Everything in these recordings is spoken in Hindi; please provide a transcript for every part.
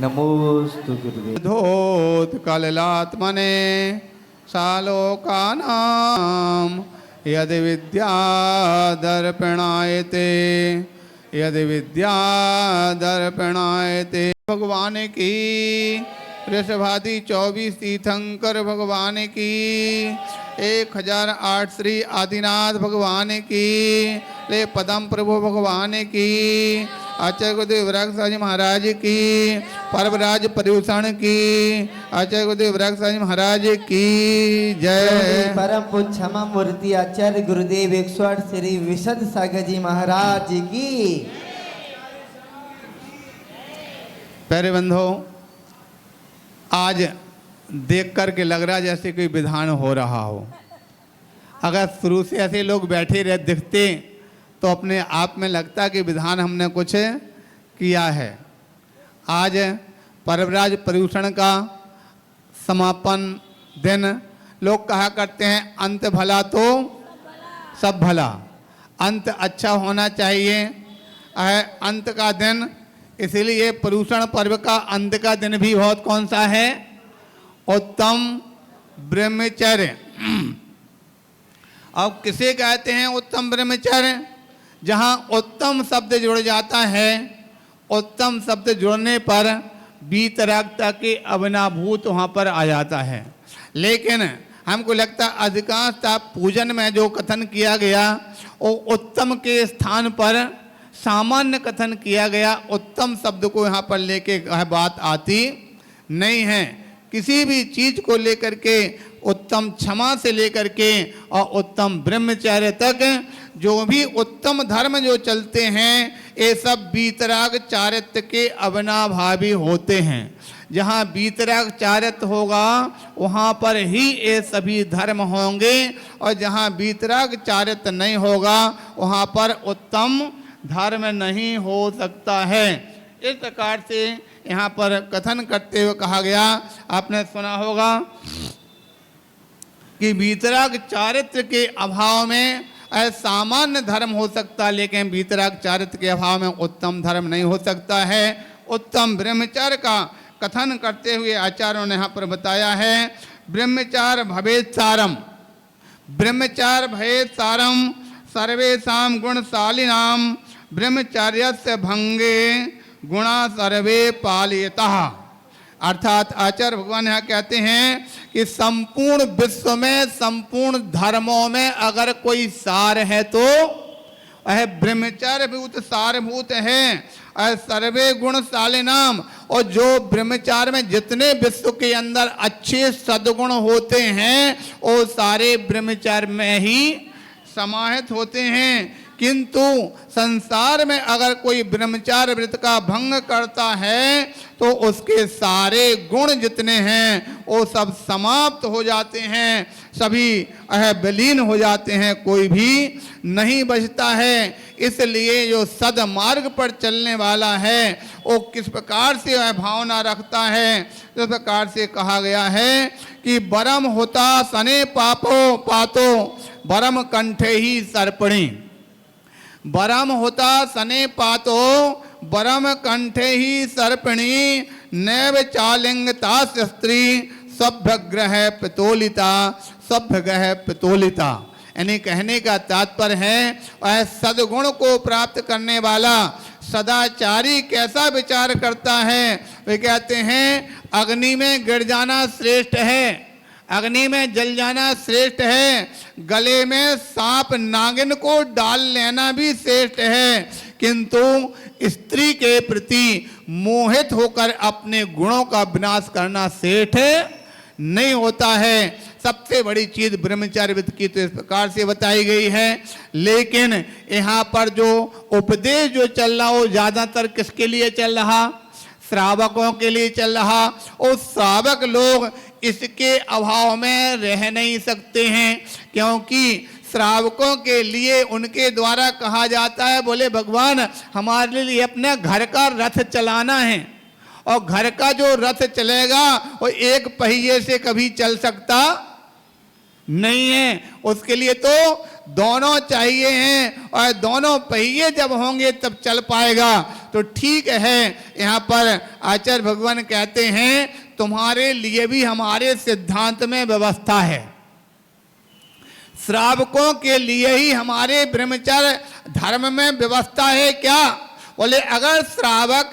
नमोस्तु गुरुदेव। धोत कललात्मने सालोकानां यदि विद्या दर्पणायते यदि विद्या दर्पणायते। भगवान की वृषभादि 24 तीर्थंकर भगवान की 1008 श्री आदिनाथ भगवान की ले पदम प्रभु भगवान की आचार्य गुरुदेव वृक्ष जी महाराज की पर्वराज पर्यूषण की आचार्य गुरुदेव वृक्ष जी महाराज की जय। परम पूज्य क्षमा मूर्ति आचार्य गुरुदेव 108 श्री विशद सागर जी महाराज की। प्यारे बंधो, आज देख कर के लग रहा जैसे कोई विधान हो रहा हो। अगर शुरू से ऐसे लोग बैठे रहे दिखते तो अपने आप में लगता कि विधान हमने कुछ किया है। आज पर्वराज पर्यूषण का समापन दिन। लोग कहा करते हैं अंत भला तो सब भला, अंत अच्छा होना चाहिए। अंत का दिन, इसीलिए पर्यूषण पर्व का अंत का दिन भी बहुत कौन सा है? उत्तम ब्रह्मचर्य। अब किसे कहते हैं उत्तम ब्रह्मचर्य? जहाँ उत्तम शब्द जुड़ जाता है, उत्तम शब्द जुड़ने पर वीतरागता के अवनाभूत वहाँ पर आ जाता है। लेकिन हमको लगता अधिकांशतः पूजन में जो कथन किया गया वो उत्तम के स्थान पर सामान्य कथन किया गया। उत्तम शब्द को यहाँ पर लेके बात आती नहीं है। किसी भी चीज को लेकर के उत्तम क्षमा से लेकर के और उत्तम ब्रह्मचर्य तक जो भी उत्तम धर्म जो चलते हैं ये सब वीतराग चारित्र के अवनाभावी होते हैं। जहाँ वीतराग चारित्र होगा वहाँ पर ही ये सभी धर्म होंगे, और जहाँ वीतराग चारित्र नहीं होगा वहाँ पर उत्तम धर्म नहीं हो सकता है। इस प्रकार से यहाँ पर कथन करते हुए कहा गया, आपने सुना होगा कि वीतराग चारित्र के अभाव में सामान्य धर्म हो सकता, लेकिन वीतराग चारित्र के अभाव में उत्तम धर्म नहीं हो सकता है। उत्तम ब्रह्मचर्य का कथन करते हुए आचार्यों ने यहाँ पर बताया है, ब्रह्मचार्य भवेत् सारम, ब्रह्मचार्य भवेत् सारम सर्वेषां गुणशालिनां ब्रह्मचर्यस्य भंगे गुणा सर्वे पालयतः। अर्थात आचार्य भगवान यहाँ कहते हैं कि संपूर्ण विश्व में संपूर्ण धर्मों में अगर कोई सार है तो वह ब्रह्मचर्य भूत सारभूत है। सर्वे गुणशाली नाम, और जो ब्रह्मचार्य में जितने विश्व के अंदर अच्छे सद्गुण होते हैं वो सारे ब्रह्मचार्य में ही समाहित होते हैं। किंतु संसार में अगर कोई ब्रह्मचार्य व्रत का भंग करता है तो उसके सारे गुण जितने हैं वो सब समाप्त हो जाते हैं, सभी विलीन हो जाते हैं, कोई भी नहीं बचता है। इसलिए जो सदमार्ग पर चलने वाला है वो किस प्रकार से वह भावना रखता है, इस प्रकार से कहा गया है कि बरम होता सने पापो पातो बरम कंठे ही सर्पणी। बरम होता सने पातो बरम कंठे ही सर्पणी नैव चालिंगता स्त्री सभ्यग्रह पितोलिता सभ्यग्रह पितोलिता। यानी कहने का तात्पर्य है वह सद्गुण को प्राप्त करने वाला सदाचारी कैसा विचार करता है। वे कहते हैं अग्नि में गिर जाना श्रेष्ठ है, अग्नि में जल जाना श्रेष्ठ है, गले में सांप नागिन को डाल लेना भी श्रेष्ठ है, किंतु स्त्री के प्रति मोहित होकर अपने गुणों का विनाश करना श्रेष्ठ नहीं होता है। सबसे बड़ी चीज ब्रह्मचार्य व्रत की तो इस प्रकार से बताई गई है। लेकिन यहाँ पर जो उपदेश जो चल रहा वो ज्यादातर किसके लिए चल रहा? श्रावकों के लिए चल रहा। और श्रावक लोग इसके अभाव में रह नहीं सकते हैं, क्योंकि श्रावकों के लिए उनके द्वारा कहा जाता है, बोले भगवान हमारे लिए अपने घर का रथ चलाना है, और घर का जो रथ चलेगा वो एक पहिए से कभी चल सकता नहीं है। उसके लिए तो दोनों चाहिए हैं, और दोनों पहिए जब होंगे तब चल पाएगा। तो ठीक है, यहाँ पर आचार्य भगवान कहते हैं तुम्हारे लिए भी हमारे सिद्धांत में व्यवस्था है, श्रावकों के लिए ही हमारे ब्रह्मचर्य धर्म में व्यवस्था है। क्या बोले, अगर श्रावक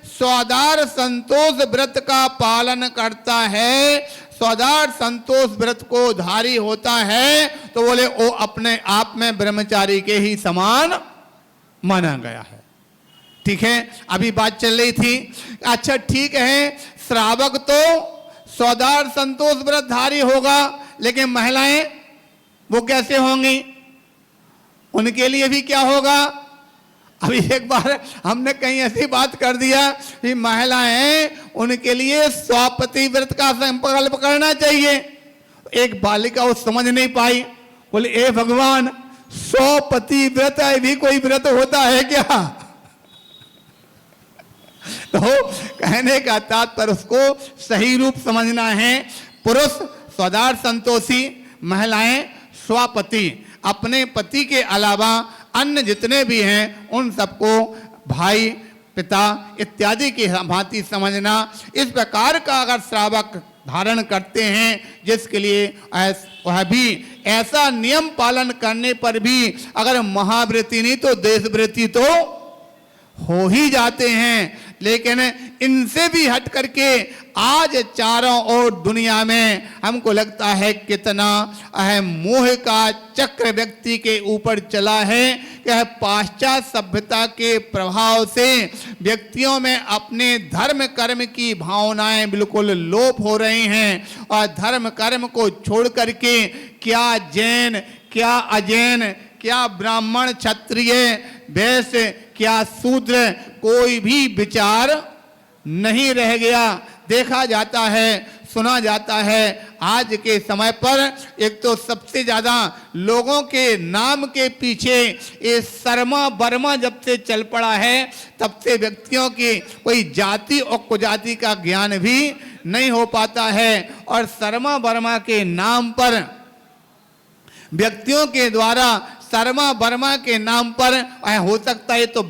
स्वादार संतोष व्रत का पालन करता है, स्वादार संतोष व्रत को धारी होता है, तो बोले वो अपने आप में ब्रह्मचारी के ही समान माना गया है। ठीक है, अभी बात चल रही थी। अच्छा ठीक है, श्रावक तो स्वादार संतोष व्रत धारी होगा, लेकिन महिलाएं वो कैसे होंगी, उनके लिए भी क्या होगा? अभी एक बार हमने कहीं ऐसी बात कर दिया कि महिलाएं, उनके लिए स्वापति व्रत का संकल्प करना चाहिए। एक बालिका वो समझ नहीं पाई, बोले ए भगवान, स्वापति व्रत भी कोई व्रत होता है क्या? तो कहने का तात्पर्य उसको सही रूप समझना है। पुरुष स्वादार संतोषी, महिलाएं स्वापति, अपने पति के अलावा अन्य जितने भी हैं उन सबको भाई, पिता इत्यादि की भांति समझना। इस प्रकार का अगर श्रावक धारण करते हैं, जिसके लिए वह भी ऐसा नियम पालन करने पर भी अगर महाव्रती नहीं तो देशव्रती तो हो ही जाते हैं। लेकिन इनसे भी हट करके आज चारों ओर दुनिया में हमको लगता है कितना मोह का चक्र व्यक्ति के ऊपर चला है कि पाश्चात्य सभ्यता के प्रभाव से व्यक्तियों में अपने धर्म कर्म की भावनाएं बिल्कुल लोप हो रही हैं, और धर्म कर्म को छोड़ करके क्या जैन, क्या अजैन, क्या ब्राह्मण, क्षत्रिय, वैश्य, क्या शूद्र, कोई भी विचार नहीं रह गया। देखा जाता है, सुना जाता है। आज के समय पर एक तो सबसे ज्यादा लोगों के नाम के पीछे ये शर्मा वर्मा जब से चल पड़ा है, तब से व्यक्तियों की कोई जाति और कुजाति का ज्ञान भी नहीं हो पाता है, और शर्मा वर्मा के नाम पर व्यक्तियों के द्वारा, शर्मा वर्मा के नाम पर हो सकता है तो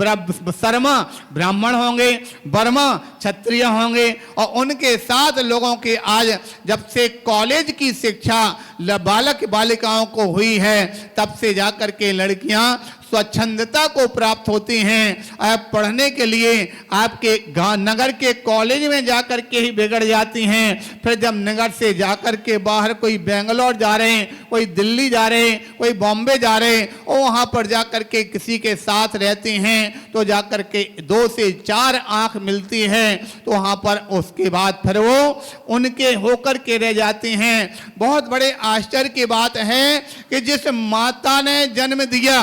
शर्मा ब्राह्मण होंगे, वर्मा क्षत्रिय होंगे, और उनके साथ लोगों के आज जब से कॉलेज की शिक्षा बालक बालिकाओं को हुई है, तब से जाकर के लड़कियां स्वच्छंदता को प्राप्त होती हैं। पढ़ने के लिए आपके नगर के कॉलेज में जाकर के ही बिगड़ जाती हैं। फिर जब नगर से जाकर के बाहर कोई बेंगलोर जा रहे हैं, कोई दिल्ली जा रहे हैं, कोई बॉम्बे जा रहे हैं, और वहाँ पर जाकर के किसी के साथ रहते हैं, तो जाकर के 2 से 4 आंख मिलती है, तो वहाँ पर उसके बाद फिर वो उनके होकर के रह जाते हैं। बहुत बड़े आश्चर्य की बात है कि जिस माता ने जन्म दिया,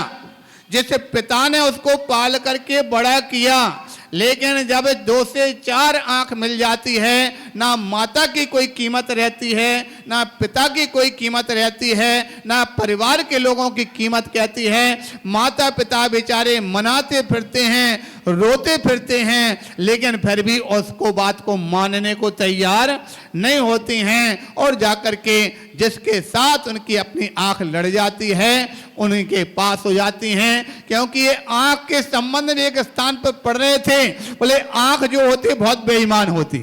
जिस पिता ने उसको पाल करके बड़ा किया, लेकिन जब 2 से 4 आंख मिल जाती है, ना माता की कोई कीमत रहती है, ना पिता की कोई कीमत रहती है, ना परिवार के लोगों की कीमत कहती है। माता पिता बेचारे मनाते फिरते हैं, रोते फिरते हैं, लेकिन फिर भी उसको बात को मानने को तैयार नहीं होती हैं, और जाकर के जिसके साथ उनकी अपनी आंख लड़ जाती है उनके पास हो जाती हैं। क्योंकि ये आंख के संबंध में एक स्थान पर पढ़ रहे थे, बोले आंख जो होती बहुत बेईमान होती,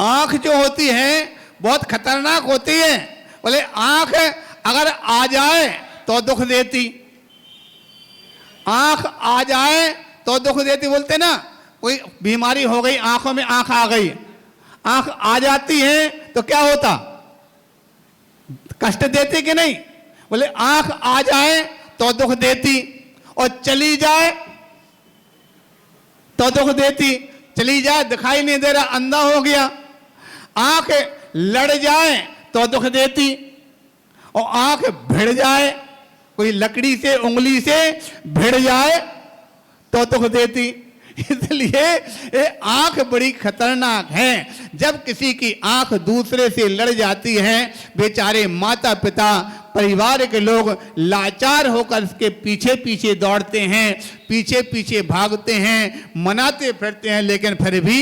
आंख जो होती है बहुत खतरनाक होती है। बोले आंख अगर आ जाए तो दुख देती, आंख आ जाए तो दुख देती। बोलते ना, कोई बीमारी हो गई, आंखों में आंख आ गई, आंख आ जाती है तो क्या होता, कष्ट देती कि नहीं? बोले आंख आ जाए तो दुख देती, और चली जाए तो दुख देती। चली जाए, दिखाई नहीं दे रहा, अंधा हो गया। आंख लड़ जाए तो दुख देती, और आंख भिड़ जाए, कोई लकड़ी से उंगली से भिड़ जाए तो दुख देती। इसलिए ये आंख बड़ी खतरनाक है। जब किसी की आंख दूसरे से लड़ जाती है, बेचारे माता पिता परिवार के लोग लाचार होकर इसके पीछे पीछे दौड़ते हैं, पीछे पीछे भागते हैं, मनाते फिरते हैं, लेकिन फिर भी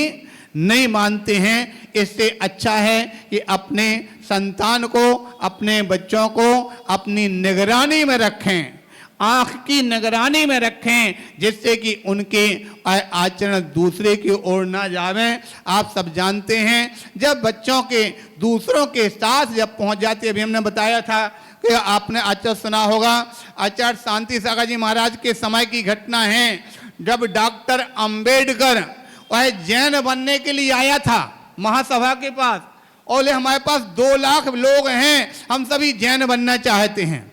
नहीं मानते हैं। इससे अच्छा है कि अपने संतान को, अपने बच्चों को अपनी निगरानी में रखें, आंख की निगरानी में रखें, जिससे कि उनके आचरण दूसरे की ओर ना जावे। आप सब जानते हैं जब बच्चों के दूसरों के साथ जब पहुंच जाते, अभी हमने बताया था कि आपने आचार्य सुना होगा, आचार्य शांति सागर जी महाराज के समय की घटना है, जब डॉक्टर अंबेडकर वह जैन बनने के लिए आया था महासभा के पास, और बोले हमारे पास 2 लाख लोग हैं, हम सभी जैन बनना चाहते हैं।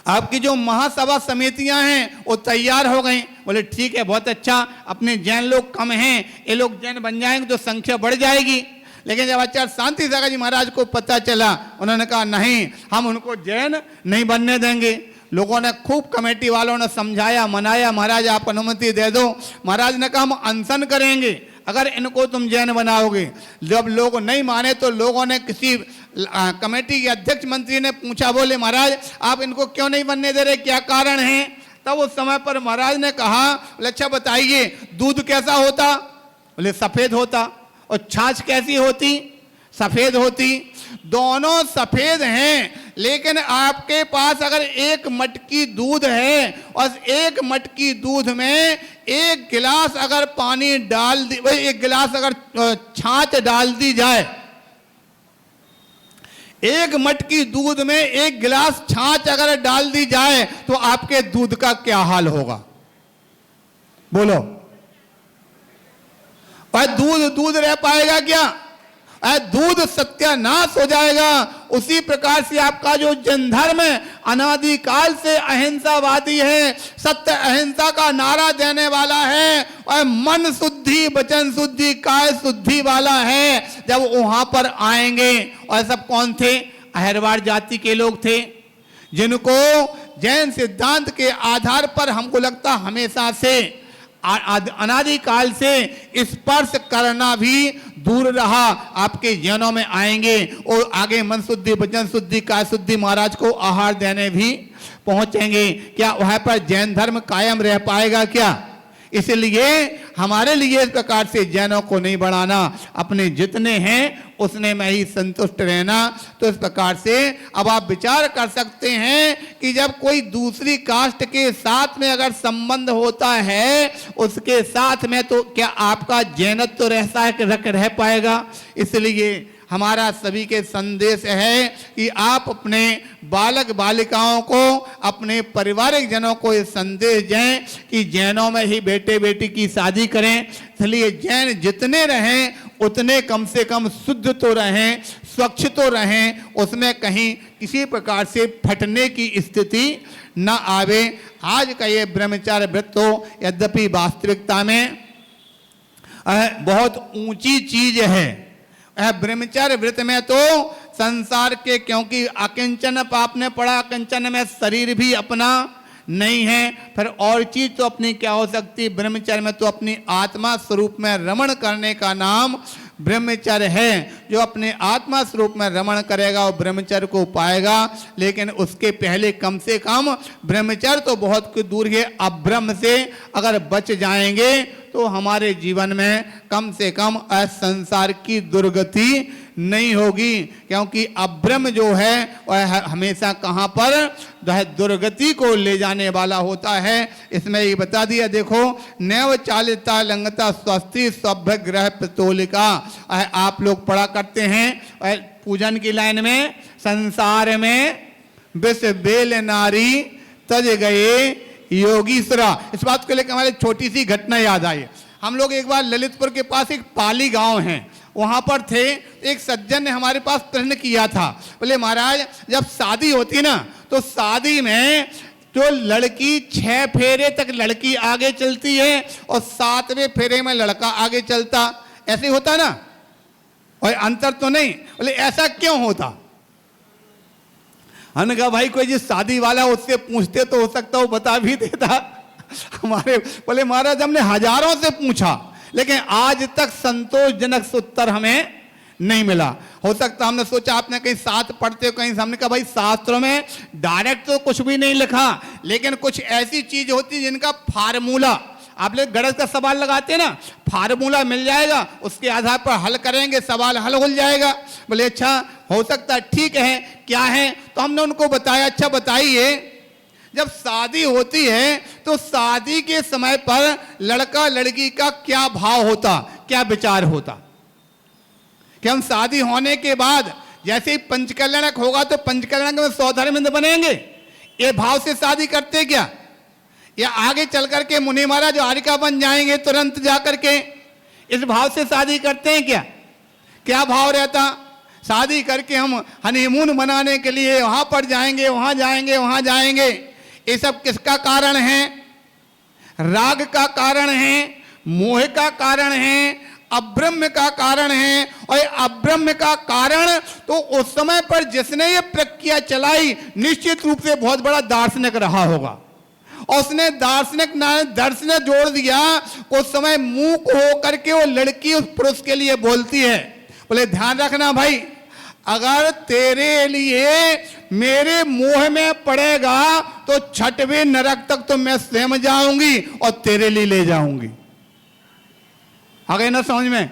आपकी जो महासभा समितियां हैं वो तैयार हो गई। बोले ठीक है, बहुत अच्छा, अपने जैन लोग कम हैं, ये लोग जैन बन जाएंगे तो संख्या बढ़ जाएगी। लेकिन जब आचार्य शांति सागर जी महाराज को पता चला, उन्होंने कहा नहीं, हम उनको जैन नहीं बनने देंगे। लोगों ने खूब, कमेटी वालों ने समझाया, मनाया, महाराज आप अनुमति दे दो। महाराज ने कहा हम अनशन करेंगे अगर इनको तुम जैन बनाओगे। जब लोग नहीं माने तो लोगों ने किसी कमेटी के अध्यक्ष मंत्री ने पूछा, बोले महाराज आप इनको क्यों नहीं बनने दे रहे, क्या कारण है? तब उस समय पर महाराज ने कहा, बोले अच्छा बताइए, दूध कैसा होता? बोले सफेद होता। और छाछ कैसी होती? सफेद होती। दोनों सफेद हैं, लेकिन आपके पास अगर 1 मटकी दूध है और 1 मटकी दूध में 1 गिलास अगर पानी डाल दी, 1 गिलास अगर छाछ डाल दी जाए, 1 मटकी दूध में 1 गिलास छाछ अगर डाल दी जाए तो आपके दूध का क्या हाल होगा? बोलो। और दूध रह पाएगा क्या? दूध सत्यानाश हो जाएगा। उसी प्रकार से आपका जो जैन धर्म है अनादिकाल से अहिंसावादी है, सत्य अहिंसा का नारा देने वाला है और मन शुद्धि, वचन शुद्धि, काय शुद्धि वाला है। जब वहां पर आएंगे, और सब कौन थे? अहिरवाड़ जाति के लोग थे, जिनको जैन सिद्धांत के आधार पर हमको लगता हमेशा से अनादिकाल से स्पर्श करना भी दूर रहा। आपके जैनों में आएंगे और आगे मन शुद्धि, वचन शुद्धि, काय शुद्धि महाराज को आहार देने भी पहुंचेंगे। क्या वहां पर जैन धर्म कायम रह पाएगा क्या? इसलिए हमारे लिए इस प्रकार से जैनों को नहीं बढ़ाना, अपने जितने हैं उसने में ही संतुष्ट रहना। तो इस प्रकार से अब आप विचार कर सकते हैं कि जब कोई दूसरी कास्ट के साथ में अगर संबंध होता है, उसके साथ में तो क्या आपका जैनत्व तो रह पाएगा? इसलिए हमारा सभी के संदेश है कि आप अपने बालक बालिकाओं को, अपने पारिवारिक जनों को ये संदेश दें कि जैनों में ही बेटे बेटी की शादी करें। इसलिए जैन जितने रहें उतने कम से कम शुद्ध तो रहें, स्वच्छ तो रहें, उसमें कहीं किसी प्रकार से फटने की स्थिति न आवे। आज का ये ब्रह्मचर्य व्रत तो यद्यपि वास्तविकता में बहुत ऊंची चीज है। ब्रह्मचर्य व्रत में तो संसार के, क्योंकि अकिंचन आपने पढ़ा, अकिंचन में शरीर भी अपना नहीं है, फिर और चीज तो अपनी क्या हो सकती? ब्रह्मचर्य में तो अपनी आत्मा स्वरूप में रमण करने का नाम ब्रह्मचर्य है। जो अपने आत्मा स्वरूप में रमण करेगा वो ब्रह्मचर्य को पाएगा। लेकिन उसके पहले कम से कम ब्रह्मचर्य तो बहुत कुछ दूर है, अब्रह्म से अगर बच जाएंगे तो हमारे जीवन में कम से कम संसार की दुर्गति नहीं होगी। क्योंकि अब्रह्म जो है वह हमेशा कहाँ पर दुर्गति को ले जाने वाला होता है। इसमें ये बता दिया, देखो, नैव चालिता लंगता स्वस्ति सभ्य ग्रह प्रतोलिका। आप लोग पढ़ा करते हैं पूजन की लाइन में, संसार में विष बेल नारी तज गए योगीश्वरा। इस बात को लेकर हमारी छोटी सी घटना याद आई। हम लोग एक बार ललितपुर के पास एक पाली गांव है, वहां पर थे। एक सज्जन ने हमारे पास प्रश्न किया था, बोले महाराज जब शादी होती ना तो शादी में जो लड़की 6 फेरे तक लड़की आगे चलती है और 7वें फेरे में लड़का आगे चलता, ऐसे होता ना? और अंतर तो नहीं? बोले ऐसा क्यों होता? हमने कहा भाई कोई जिस शादी वाला उससे पूछते तो हो सकता वो बता भी देता। हमारे बोले महाराज हमने हजारों से पूछा लेकिन आज तक संतोषजनक उत्तर हमें नहीं मिला। हो सकता हमने सोचा आपने कहीं साथ पढ़ते हो कहीं, हमने कहा भाई शास्त्रों में डायरेक्ट तो कुछ भी नहीं लिखा, लेकिन कुछ ऐसी चीज होती जिनका फार्मूला आप लोग गणित का सवाल लगाते हैं ना, फार्मूला मिल जाएगा, उसके आधार पर हल करेंगे, सवाल हल हो जाएगा। बोले अच्छा हो सकता है, ठीक है, क्या है? तो हमने उनको बताया, अच्छा बताइए, जब शादी होती है तो शादी के समय पर लड़का लड़की का क्या भाव होता, क्या विचार होता? कि हम शादी होने के बाद जैसे ही पंचकल्याणक होगा तो पंचकल्याणक में 100 धर्मेंद्र बनेंगे, ये भाव से शादी करते क्या? या आगे चल करके मुनि महाराज आरिका बन जाएंगे तुरंत जाकर के, इस भाव से शादी करते हैं क्या? क्या भाव रहता? शादी करके हम हनीमून मनाने के लिए वहां पर जाएंगे, वहां जाएंगे, वहां जाएंगे। ये सब किसका कारण है? राग का कारण है, मोह का कारण है, अब्रह्म का कारण है। और अब्रह्म का कारण तो उस समय पर जिसने ये प्रक्रिया चलाई निश्चित रूप से बहुत बड़ा दार्शनिक रहा होगा, और उसने दार्शनिक दर्शन जोड़ दिया। उस समय मूक होकर के वो लड़की उस पुरुष के लिए बोलती है, बोले ध्यान रखना भाई, अगर तेरे लिए मेरे मोह में पड़ेगा तो छठवें नरक तक तो मैं स्वयं जाऊंगी और तेरे लिए ले जाऊंगी। आ गए ना समझ में?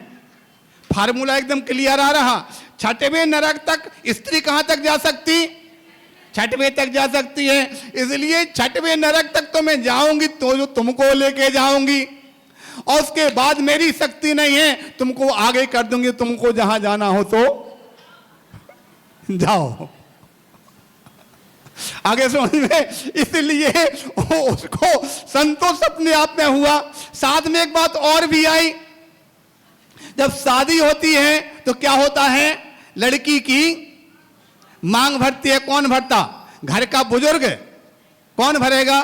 फार्मूला एकदम क्लियर आ रहा। छठवें नरक तक स्त्री कहां तक जा सकती? छठवें तक जा सकती है, इसलिए छठवें नरक तक तो मैं जाऊंगी, तो जो तुमको लेके जाऊंगी, और उसके बाद मेरी शक्ति नहीं है, तुमको आगे कर दूंगी, तुमको जहां जाना हो तो जाओ। आगे समझ में? इसलिए उसको संतोष अपने आप में हुआ। साथ में एक बात और भी आई, जब शादी होती है तो क्या होता है? लड़की की मांग भरती है। कौन भरता? घर का बुजुर्ग। कौन भरेगा?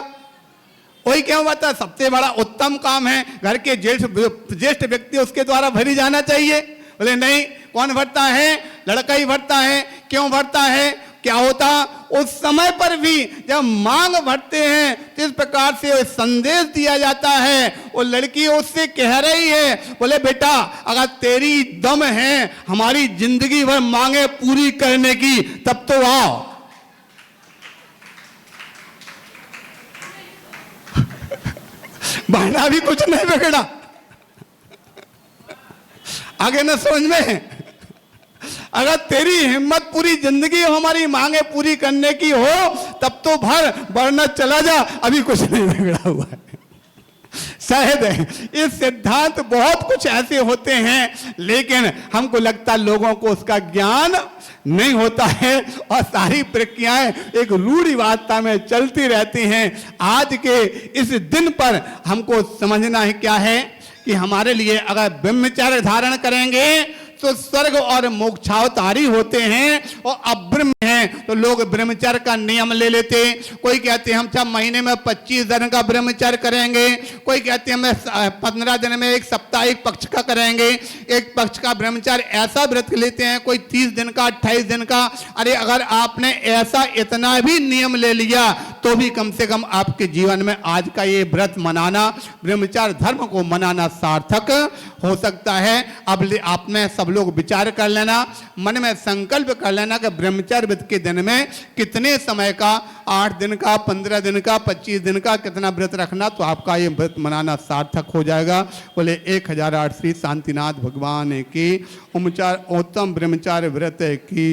वही क्यों बता, सबसे बड़ा उत्तम काम है, घर के ज्येष्ठ व्यक्ति उसके द्वारा भरी जाना चाहिए। बोले नहीं, कौन भरता है? लड़का ही भरता है। क्यों भरता है? क्या होता? उस समय पर भी जब मांग भरते हैं तो इस प्रकार से संदेश दिया जाता है, वो लड़की उससे कह रही है, बोले बेटा अगर तेरी दम है हमारी जिंदगी भर मांगे पूरी करने की, तब तो आओ। बहना भी कुछ नहीं बिगड़ा। आगे ना समझ में? अगर तेरी हिम्मत पूरी जिंदगी हमारी मांगे पूरी करने की हो तब तो भर, वरना चला जा, अभी कुछ नहीं बिगड़ा हुआ है। शायद ये सिद्धांत बहुत कुछ ऐसे होते हैं, लेकिन हमको लगता लोगों को उसका ज्ञान नहीं होता है और सारी प्रक्रियाएं एक रूढ़िवादिता में चलती रहती हैं। आज के इस दिन पर हमको समझना है क्या है कि हमारे लिए अगर ब्रह्मचर्य धारण करेंगे तो स्वर्ग और मोक्षावतारी होते हैं, और अब्रह्म हैं तो लोग ब्रह्मचर्य का नियम ले लेते। कोई कहते हैं हम 6 महीने में 25 दिन का ब्रह्मचर्य करेंगे, कोई कहते हैं हम 15 दिन में एक सप्ताह एक पक्ष का करेंगे। एक पक्ष का ब्रह्मचर्य ऐसा व्रत लेते हैं, कोई 30 दिन का, 28 दिन का। अरे अगर आपने ऐसा इतना भी नियम ले लिया तो भी कम से कम आपके जीवन में आज का ये व्रत मनाना, ब्रह्मचर्य धर्म को मनाना सार्थक हो सकता है। अब आप में सब लोग विचार कर लेना, मन में संकल्प कर लेना कि ब्रह्मचर्य व्रत के दिन में कितने समय का, 8 दिन का, 15 दिन का, 25 दिन का कितना व्रत रखना, तो आपका ये व्रत मनाना सार्थक हो जाएगा। बोले 1008 श्री शांतिनाथ भगवान की उत्तम ब्रह्मचर्य व्रत की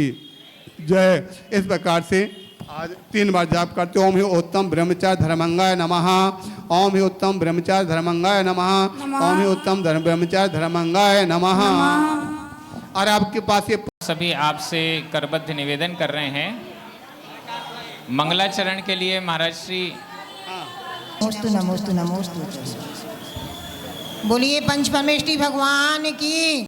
जय। इस प्रकार से आज 3 बार जाप करते। ओम ही उत्तम ब्रह्मचर्य धर्मंगाय नमः, ओम ही उत्तम ब्रह्मचर्य धर्मंगाय नमः, ओम ही उत्तम ब्रह्मचर्य धर्मंगाय नमः। और आपके पास ये सभी आपसे करबद्ध निवेदन कर रहे हैं, मंगलाचरण के लिए महाराज श्री नमोस्तु नमोस्तु नमोस्तु। बोलिए पंच परमेष्टि भगवान की।